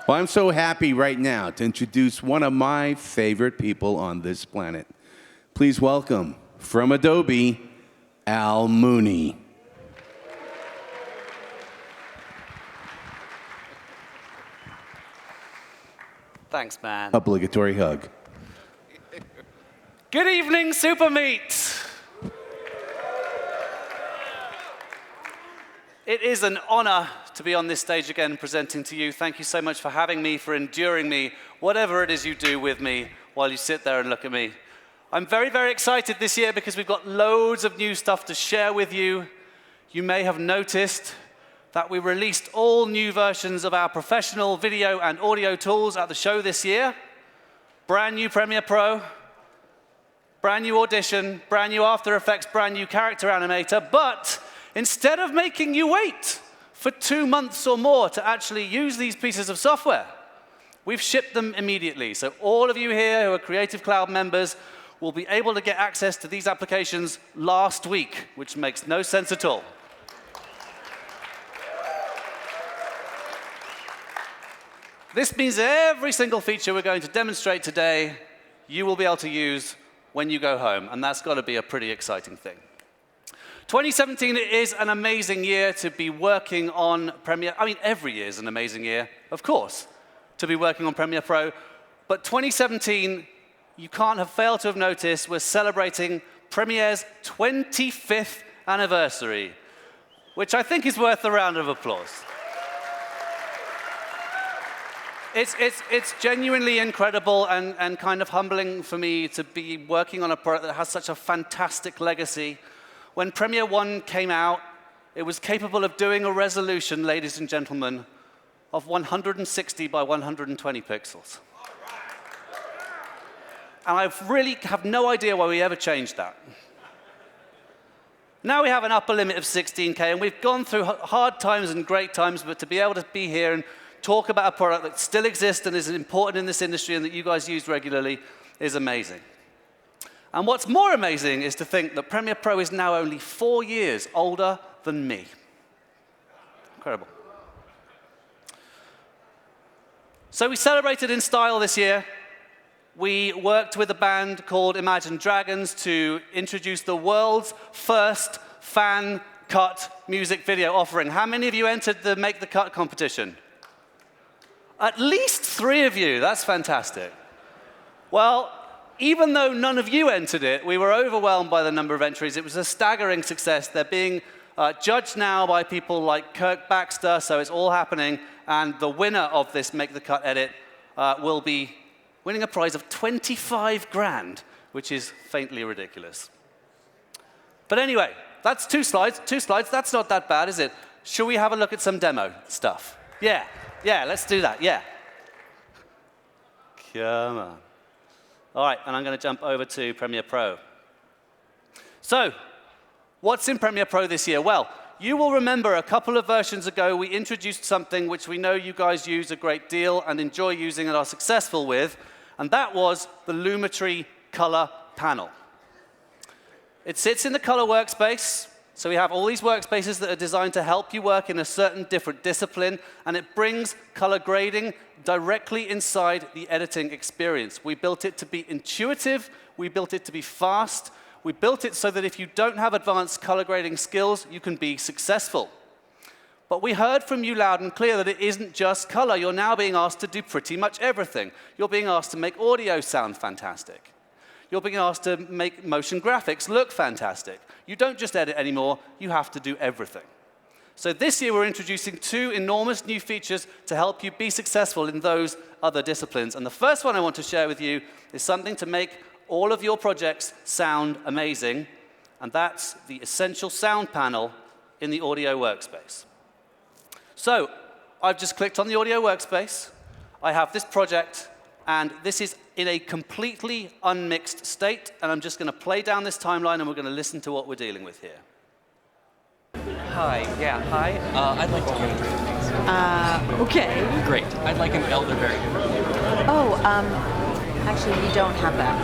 Well, I'm so happy right now to introduce one of my favorite people on this planet. Please welcome, from Adobe, Al Mooney. Thanks, man. Obligatory hug. Good evening, SuperMeet. It is an honor to be on this stage again presenting to you. Thank you so much for having me, for enduring me, whatever it is you do with me while you sit there and look at me. I'm very, very excited this year because we've got loads of new stuff to share with you. You may have noticed that we released all new versions of our professional video and audio tools at the show this year. Brand new Premiere Pro, brand new Audition, brand new After Effects, brand new Character Animator, but instead of making you wait for 2 months or more to actually use these pieces of software, we've shipped them immediately. So all of you here who are Creative Cloud members will be able to get access to these applications last week, which makes no sense at all. This means every single feature we're going to demonstrate today, you will be able to use when you go home, and that's got to be a pretty exciting thing. 2017 is an amazing year to be working on Premiere. I mean, every year is an amazing year, of course, to be working on Premiere Pro. But 2017, you can't have failed to have noticed, we're celebrating Premiere's 25th anniversary, which I think is worth a round of applause. It's genuinely incredible and kind of humbling for me to be working on a product that has such a fantastic legacy. When Premiere 1 came out, it was capable of doing a resolution, ladies and gentlemen, of 160 by 120 pixels. And I really have no idea why we ever changed that. Now we have an upper limit of 16K, and we've gone through hard times and great times, but to be able to be here and talk about a product that still exists and is important in this industry and that you guys use regularly is amazing. And what's more amazing is to think that Premiere Pro is now only 4 years older than me. Incredible. So we celebrated in style this year. We worked with a band called Imagine Dragons to introduce the world's first fan-cut music video offering. How many of you entered the Make the Cut competition? At least 3 of you. That's fantastic. Well, even though none of you entered it, we were overwhelmed by the number of entries. It was a staggering success. They're being judged now by people like Kirk Baxter, so it's all happening. And the winner of this Make the Cut edit will be winning a prize of 25 grand, which is faintly ridiculous. But anyway, that's 2 slides. 2 slides, that's not that bad, is it? Shall we have a look at some demo stuff? Yeah, let's do that, yeah. Come on. All right, and I'm going to jump over to Premiere Pro. So, what's in Premiere Pro this year? Well, you will remember a couple of versions ago, we introduced something which we know you guys use a great deal and enjoy using and are successful with, and that was the Lumetri color panel. It sits in the color workspace. So we have all these workspaces that are designed to help you work in a certain different discipline, and it brings color grading directly inside the editing experience. We built it to be intuitive, we built it to be fast, we built it so that if you don't have advanced color grading skills, you can be successful. But we heard from you loud and clear that it isn't just color. You're now being asked to do pretty much everything. You're being asked to make audio sound fantastic. You're being asked to make motion graphics look fantastic. You don't just edit anymore, you have to do everything. So this year we're introducing 2 enormous new features to help you be successful in those other disciplines. And the first one I want to share with you is something to make all of your projects sound amazing, and that's the Essential Sound panel in the Audio Workspace. So I've just clicked on the Audio Workspace. I have this project, and this is in a completely unmixed state, and I'm just going to play down this timeline, and we're going to listen to what we're dealing with here. Hi, hi. I'd like to hear please. Okay. Great. I'd like an elderberry. Oh, actually, we don't have that.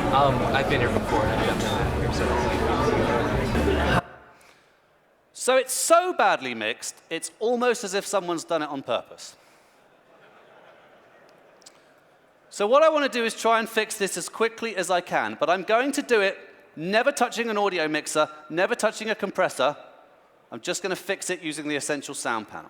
I've been here before, and I've done that here, So it's so badly mixed, it's almost as if someone's done it on purpose. So what I want to do is try and fix this as quickly as I can, but I'm going to do it never touching an audio mixer, never touching a compressor. I'm just going to fix it using the Essential Sound panel.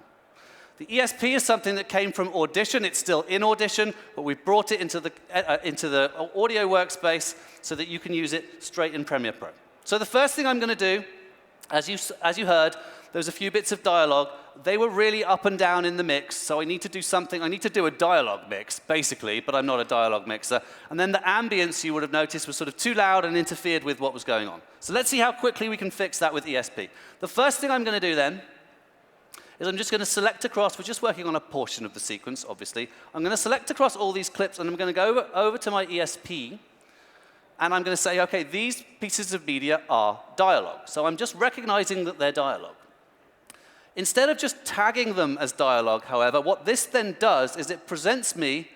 The ESP is something that came from Audition. It's still in Audition, but we've brought it into the audio workspace so that you can use it straight in Premiere Pro. So the first thing I'm going to do, as you heard, there was a few bits of dialogue. They were really up and down in the mix, so I need to do something. I need to do a dialogue mix, basically, but I'm not a dialogue mixer. And then the ambience, you would have noticed, was sort of too loud and interfered with what was going on. So let's see how quickly we can fix that with ESP. The first thing I'm going to do then is I'm just going to select across. We're just working on a portion of the sequence, obviously. I'm going to select across all these clips, and I'm going to go over to my ESP, and I'm going to say, OK, these pieces of media are dialogue. So I'm just recognizing that they're dialogue. Instead of just tagging them as dialogue, however, what this then does is it presents me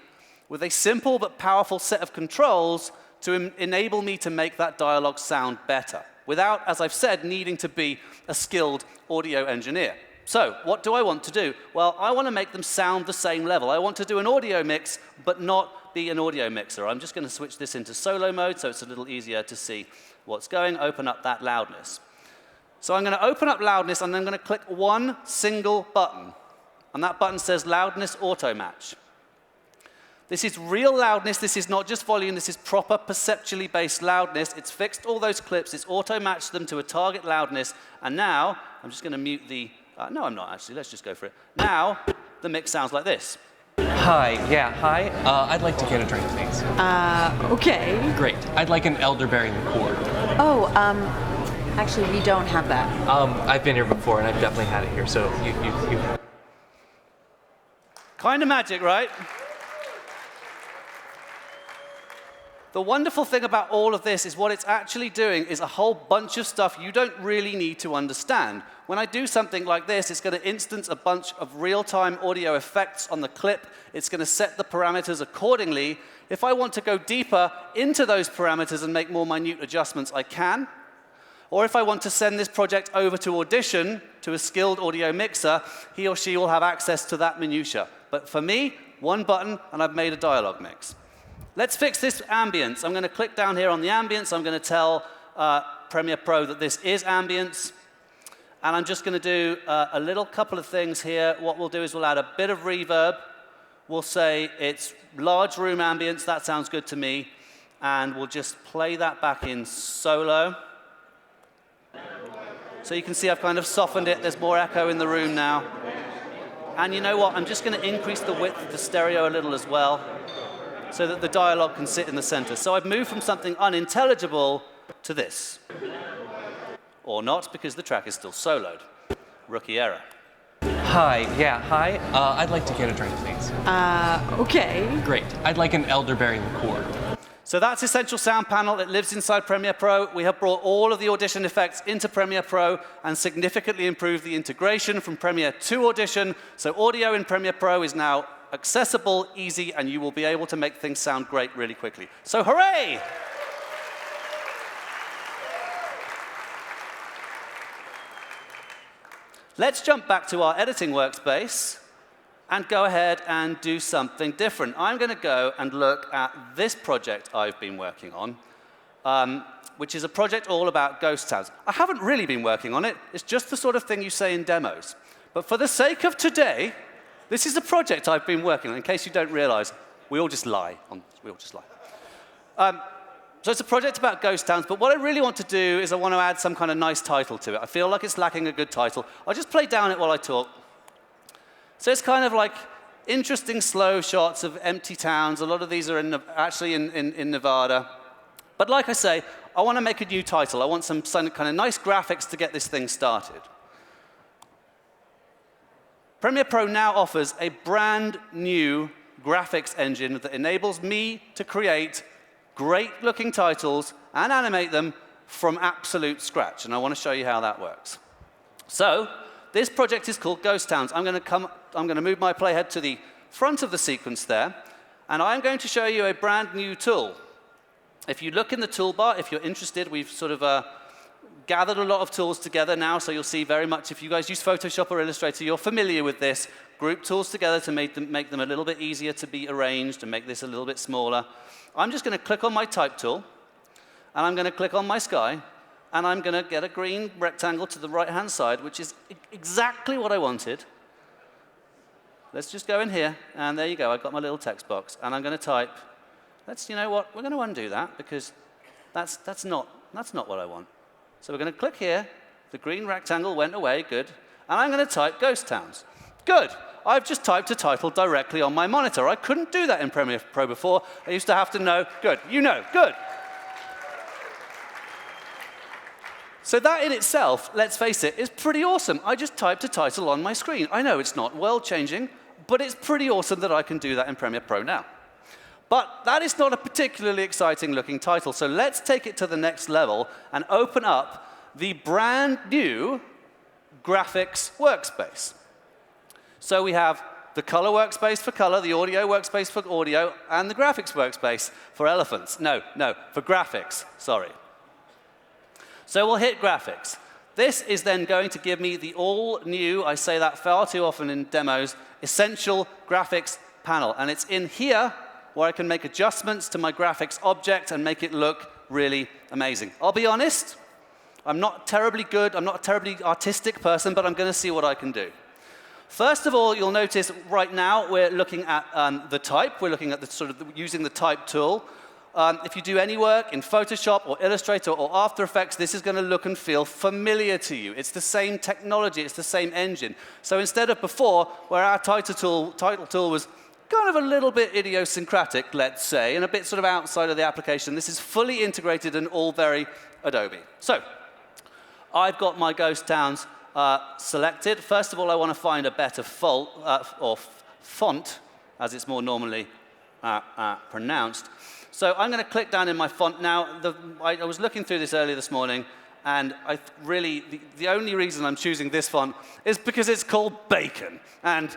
with a simple but powerful set of controls to enable me to make that dialogue sound better, without, as I've said, needing to be a skilled audio engineer. So what do I want to do? Well, I want to make them sound the same level. I want to do an audio mix, but not be an audio mixer. I'm just going to switch this into solo mode so it's a little easier to see what's going, open up that loudness. So I'm going to open up loudness, and I'm going to click one single button. And that button says Loudness Auto Match. This is real loudness. This is not just volume. This is proper perceptually based loudness. It's fixed all those clips. It's auto-matched them to a target loudness. And now, I'm just going to mute the... no, I'm not, actually. Let's just go for it. Now, the mix sounds like this. Hi, hi. I'd like to get a drink, please. Okay. Great. I'd like an elderberry liqueur. Oh, actually, we don't have that. I've been here before, and I've definitely had it here, so you... Kind of magic, right? The wonderful thing about all of this is what it's actually doing is a whole bunch of stuff you don't really need to understand. When I do something like this, it's going to instance a bunch of real-time audio effects on the clip. It's going to set the parameters accordingly. If I want to go deeper into those parameters and make more minute adjustments, I can. Or if I want to send this project over to Audition, to a skilled audio mixer, he or she will have access to that minutia. But for me, one button, and I've made a dialogue mix. Let's fix this ambience. I'm going to click down here on the ambience. I'm going to tell Premiere Pro that this is ambience. And I'm just going to do a little couple of things here. What we'll do is we'll add a bit of reverb. We'll say it's large room ambience. That sounds good to me. And we'll just play that back in solo. So you can see I've kind of softened it. There's more echo in the room now. And you know what? I'm just going to increase the width of the stereo a little as well, so that the dialogue can sit in the center. So I've moved from something unintelligible to this. Or not, because the track is still soloed. Rookie error. Hi, hi. I'd like to get a drink, please. Okay. Great. I'd like an elderberry liqueur. So that's Essential Sound Panel. It lives inside Premiere Pro. We have brought all of the Audition effects into Premiere Pro and significantly improved the integration from Premiere to Audition. So audio in Premiere Pro is now accessible, easy, and you will be able to make things sound great really quickly. So hooray! Let's jump back to our editing workspace and go ahead and do something different. I'm going to go and look at this project I've been working on, which is a project all about ghost towns. I haven't really been working on it. It's just the sort of thing you say in demos. But for the sake of today, this is a project I've been working on. In case you don't realize, we all just lie. So it's a project about ghost towns, but what I really want to do is I want to add some kind of nice title to it. I feel like it's lacking a good title. I'll just play down it while I talk. So it's kind of like interesting slow shots of empty towns. A lot of these are actually in Nevada. But like I say, I want to make a new title. I want some kind of nice graphics to get this thing started. Premiere Pro now offers a brand new graphics engine that enables me to create great-looking titles and animate them from absolute scratch. And I want to show you how that works. So this project is called Ghost Towns. I'm going to move my playhead to the front of the sequence there, and I'm going to show you a brand new tool. If you look in the toolbar, if you're interested, we've sort of gathered a lot of tools together now, so you'll see very much, if you guys use Photoshop or Illustrator, you're familiar with this. Group tools together to make them a little bit easier to be arranged and make this a little bit smaller. I'm just going to click on my type tool, and I'm going to click on my sky, and I'm going to get a green rectangle to the right-hand side, which is exactly what I wanted. Let's just go in here, and there you go. I've got my little text box, and I'm going to type. You know what? We're going to undo that because that's not what I want. So we're going to click here. The green rectangle went away. Good. And I'm going to type ghost towns. Good. I've just typed a title directly on my monitor. I couldn't do that in Premiere Pro before. I used to have to know. Good. You know. Good. So that in itself, let's face it, is pretty awesome. I just typed a title on my screen. I know it's not world-changing, but it's pretty awesome that I can do that in Premiere Pro now. But that is not a particularly exciting-looking title, so let's take it to the next level and open up the brand new graphics workspace. So we have the color workspace for color, the audio workspace for audio, and the graphics workspace for elephants. No, for graphics, sorry. So we'll hit graphics. This is then going to give me the all-new, I say that far too often in demos, essential graphics panel. And it's in here where I can make adjustments to my graphics object and make it look really amazing. I'll be honest, I'm not terribly good, I'm not a terribly artistic person, but I'm going to see what I can do. First of all, you'll notice right now we're looking at the type. We're looking at using the type tool. If you do any work in Photoshop or Illustrator or After Effects, this is going to look and feel familiar to you. It's the same technology, it's the same engine. So instead of before, where our title tool was kind of a little bit idiosyncratic, let's say, and a bit sort of outside of the application, this is fully integrated and all very Adobe. So I've got my ghost towns selected. First of all, I want to find a better font, as it's more normally pronounced. So I'm going to click down in my font now. I was looking through this earlier this morning, and the only reason I'm choosing this font is because it's called Bacon, and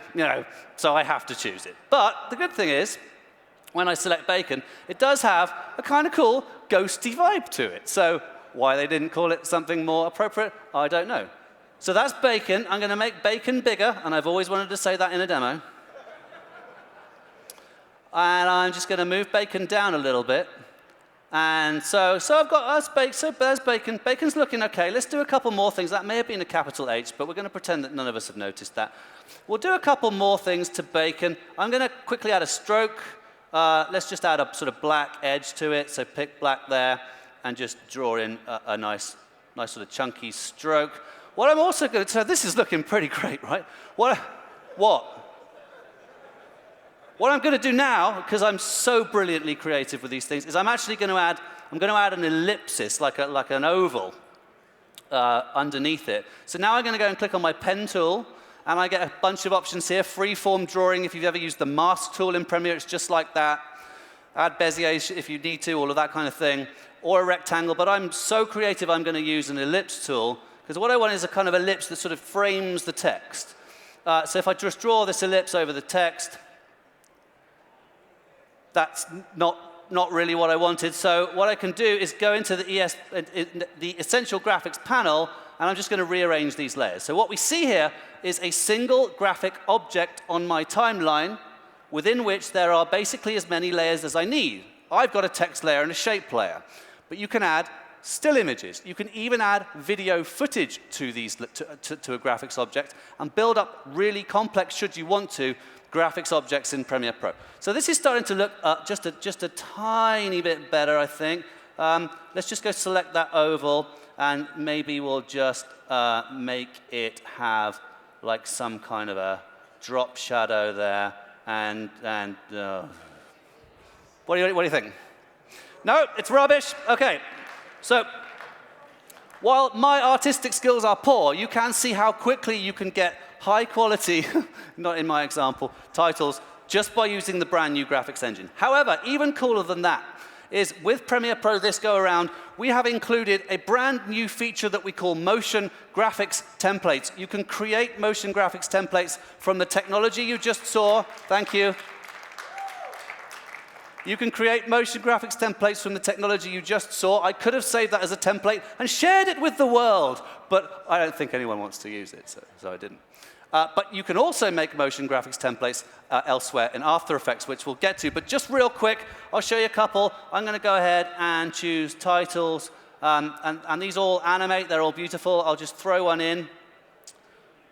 so I have to choose it. But the good thing is, when I select Bacon, it does have a kind of cool ghosty vibe to it. So why they didn't call it something more appropriate, I don't know. So that's Bacon. I'm going to make Bacon bigger, and I've always wanted to say that in a demo. And I'm just going to move Bacon down a little bit. And so I've got us Bacon. So there's Bacon. Bacon's looking OK. Let's do a couple more things. That may have been a capital H, but we're going to pretend that none of us have noticed that. We'll do a couple more things to Bacon. I'm going to quickly add a stroke. Let's just add a sort of black edge to it. So pick black there and just draw in a nice sort of chunky stroke. What I'm also going to, so this is looking pretty great, right? What I'm going to do now, because I'm so brilliantly creative with these things, is I'm actually going to add an ellipsis, like an oval, underneath it. So now I'm going to go and click on my pen tool, and I get a bunch of options here. Freeform drawing, if you've ever used the mask tool in Premiere, it's just like that. Add Bezier if you need to, all of that kind of thing. Or a rectangle, but I'm so creative I'm going to use an ellipse tool, because what I want is a kind of ellipse that sort of frames the text. So if I just draw this ellipse over the text, that's not really what I wanted. So what I can do is go into the Essential Graphics panel, and I'm just going to rearrange these layers. So what we see here is a single graphic object on my timeline, within which there are basically as many layers as I need. I've got a text layer and a shape layer. But you can add still images. You can even add video footage to these to a graphics object and build up really complex, should you want to, graphics objects in Premiere Pro. So this is starting to look just a tiny bit better, I think. Let's just go select that oval, and maybe we'll just make it have like some kind of a drop shadow there. And what do you think? No, it's rubbish. Okay. So while my artistic skills are poor, you can see how quickly you can get high quality, not in my example, titles just by using the brand new graphics engine. However, even cooler than that is with Premiere Pro this go around, we have included a brand new feature that we call motion graphics templates. You can create motion graphics templates from the technology you just saw. Thank you. You can create motion graphics templates from the technology you just saw. I could have saved that as a template and shared it with the world, but I don't think anyone wants to use it, so I didn't. But you can also make motion graphics templates elsewhere in After Effects, which we'll get to. But just real quick, I'll show you a couple. I'm going to go ahead and choose titles. And these all animate. They're all beautiful. I'll just throw one in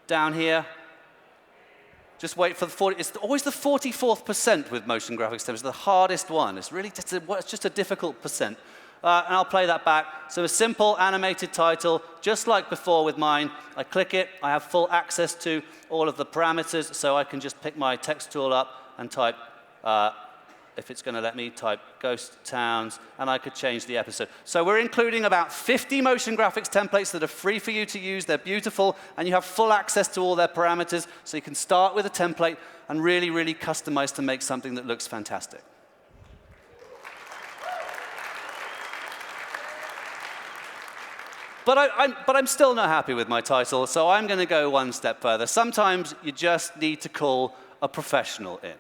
down here. Just wait for the 40. It's always the 44th percent with motion graphics templates. The hardest one. It's really just a difficult percent. And I'll play that back. So a simple animated title, just like before with mine. I click it. I have full access to all of the parameters, so I can just pick my text tool up and type, if it's going to let me, type ghost towns, and I could change the episode. So we're including about 50 motion graphics templates that are free for you to use. They're beautiful, and you have full access to all their parameters, so you can start with a template and really, really customize to make something that looks fantastic. But I'm still not happy with my title, so I'm going to go one step further. Sometimes you just need to call a professional in.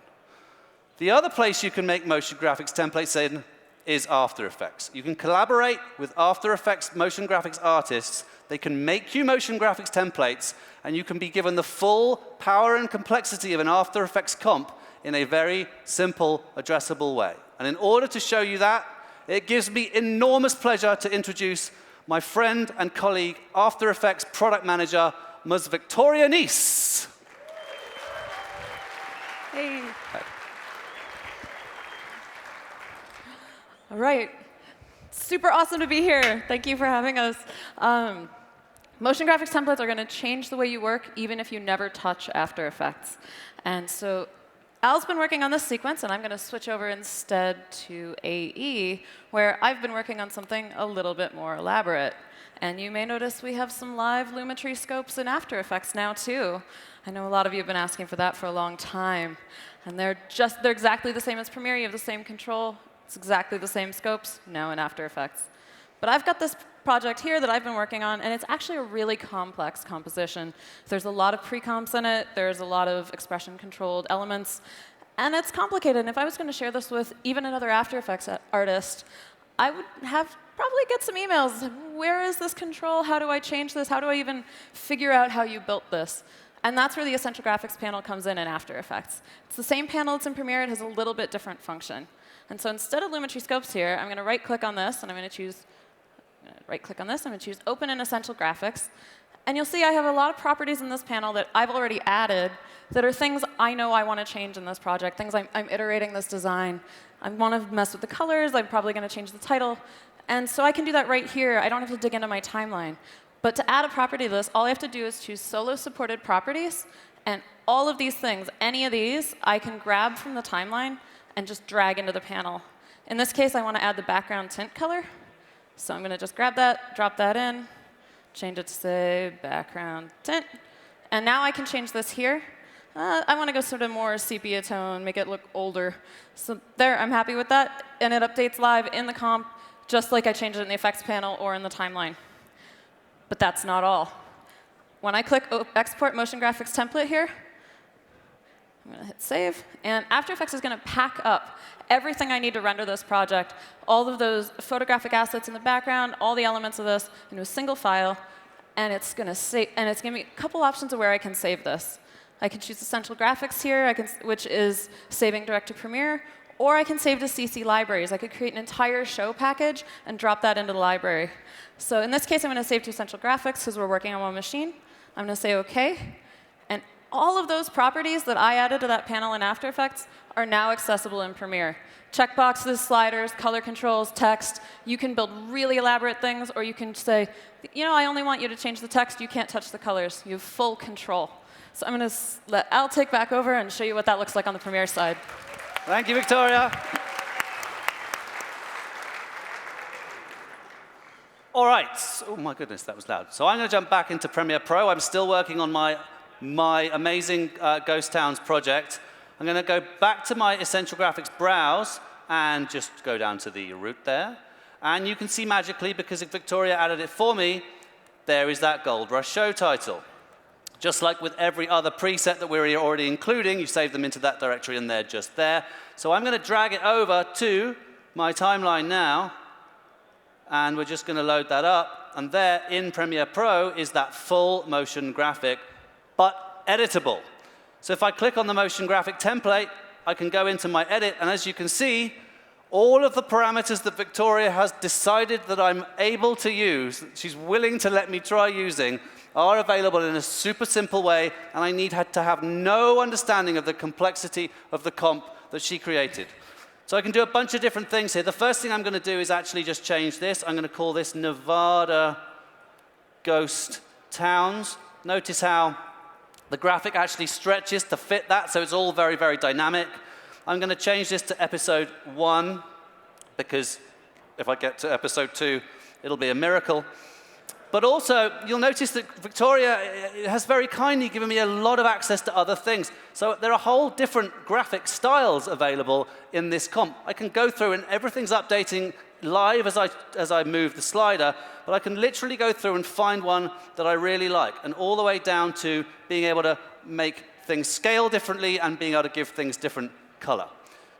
The other place you can make motion graphics templates in is After Effects. You can collaborate with After Effects motion graphics artists. They can make you motion graphics templates, and you can be given the full power and complexity of an After Effects comp in a very simple, addressable way. And in order to show you that, it gives me enormous pleasure to introduce my friend and colleague, After Effects product manager, Ms. Victoria Nece. Hey. All right. Super awesome to be here. Thank you for having us. Motion graphics templates are going to change the way you work, even if you never touch After Effects. And so Al's been working on this sequence, and I'm going to switch over instead to AE, where I've been working on something a little bit more elaborate. And you may notice we have some live Lumetri scopes in After Effects now, too. I know a lot of you have been asking for that for a long time. And they're exactly the same as Premiere. You have the same control. It's exactly the same scopes, now in After Effects. But I've got this project here that I've been working on, and it's actually a really complex composition. There's a lot of pre-comps in it. There's a lot of expression-controlled elements. And it's complicated. And if I was going to share this with even another After Effects artist, I would probably get some emails. Where is this control? How do I change this? How do I even figure out how you built this? And that's where the Essential Graphics panel comes in After Effects. It's the same panel that's in Premiere. It has a little bit different function. And so instead of Lumetri scopes here, I'm going to right-click on this, and I'm going to choose right-click on this. I'm going to choose Open in Essential Graphics. And you'll see I have a lot of properties in this panel that I've already added that are things I know I want to change in this project, things I'm iterating this design. I want to mess with the colors. I'm probably going to change the title. And so I can do that right here. I don't have to dig into my timeline. But to add a property to this, all I have to do is choose Solo Supported Properties. And all of these things, any of these, I can grab from the timeline and just drag into the panel. In this case, I want to add the background tint color. So I'm going to just grab that, drop that in, change it to, say, background tint. And now I can change this here. I want to go sort of more sepia tone, make it look older. So there, I'm happy with that. And it updates live in the comp, just like I changed it in the effects panel or in the timeline. But that's not all. When I click Export Motion Graphics Template here, I'm going to hit Save. And After Effects is going to pack up everything I need to render this project, all of those photographic assets in the background, all the elements of this into a single file. And it's going to save, and it's going to be a couple options of where I can save this. I can choose Essential Graphics here, which is saving direct to Premiere, or I can save to CC libraries. I could create an entire show package and drop that into the library. So in this case, I'm going to save to Essential Graphics because we're working on one machine. I'm going to say OK. And all of those properties that I added to that panel in After Effects are now accessible in Premiere. Checkboxes, sliders, color controls, text. You can build really elaborate things, or you can say, you know, I only want you to change the text. You can't touch the colors. You have full control. So I'm going to let Al take back over and show you what that looks like on the Premiere side. Thank you, Victoria. All right. Oh, my goodness, that was loud. So I'm going to jump back into Premiere Pro. I'm still working on my amazing Ghost Towns project. I'm going to go back to my Essential Graphics browse and just go down to the root there. And you can see magically, because Victoria added it for me, there is that Gold Rush show title. Just like with every other preset that we're already including, you save them into that directory and they're just there. So I'm going to drag it over to my timeline now, and we're just going to load that up. And there in Premiere Pro is that full motion graphic, but editable. So if I click on the motion graphic template, I can go into my edit, and as you can see, all of the parameters that Victoria has decided that I'm able to use, that she's willing to let me try using, are available in a super simple way, and I need to have no understanding of the complexity of the comp that she created. So I can do a bunch of different things here. The first thing I'm going to do is actually just change this. I'm going to call this Nevada Ghost Towns. Notice how the graphic actually stretches to fit that, so it's all very, very dynamic. I'm going to change this to episode 1, because if I get to episode 2, it'll be a miracle. But also, you'll notice that Victoria has very kindly given me a lot of access to other things. So there are whole different graphic styles available in this comp. I can go through, and everything's updating live as I move the slider, but I can literally go through and find one that I really like, and all the way down to being able to make things scale differently and being able to give things different color.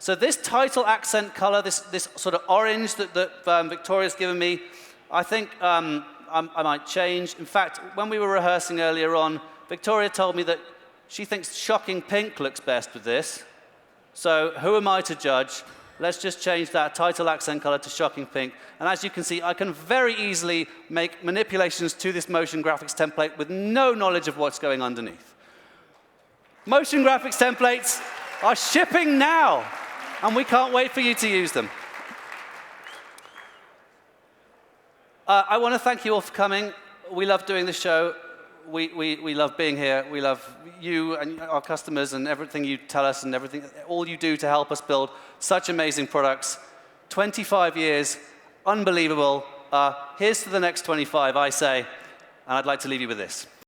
So this title accent color, this sort of orange that Victoria's given me, I think I might change. In fact, when we were rehearsing earlier on, Victoria told me that she thinks shocking pink looks best with this. So who am I to judge? Let's just change that title accent color to shocking pink. And as you can see, I can very easily make manipulations to this motion graphics template with no knowledge of what's going underneath. Motion graphics templates are shipping now, and we can't wait for you to use them. I want to thank you all for coming. We love doing the show. We love being here. We love you and our customers and everything you tell us and everything, all you do to help us build such amazing products. 25 years, unbelievable. Here's to the next 25, I say, and I'd like to leave you with this.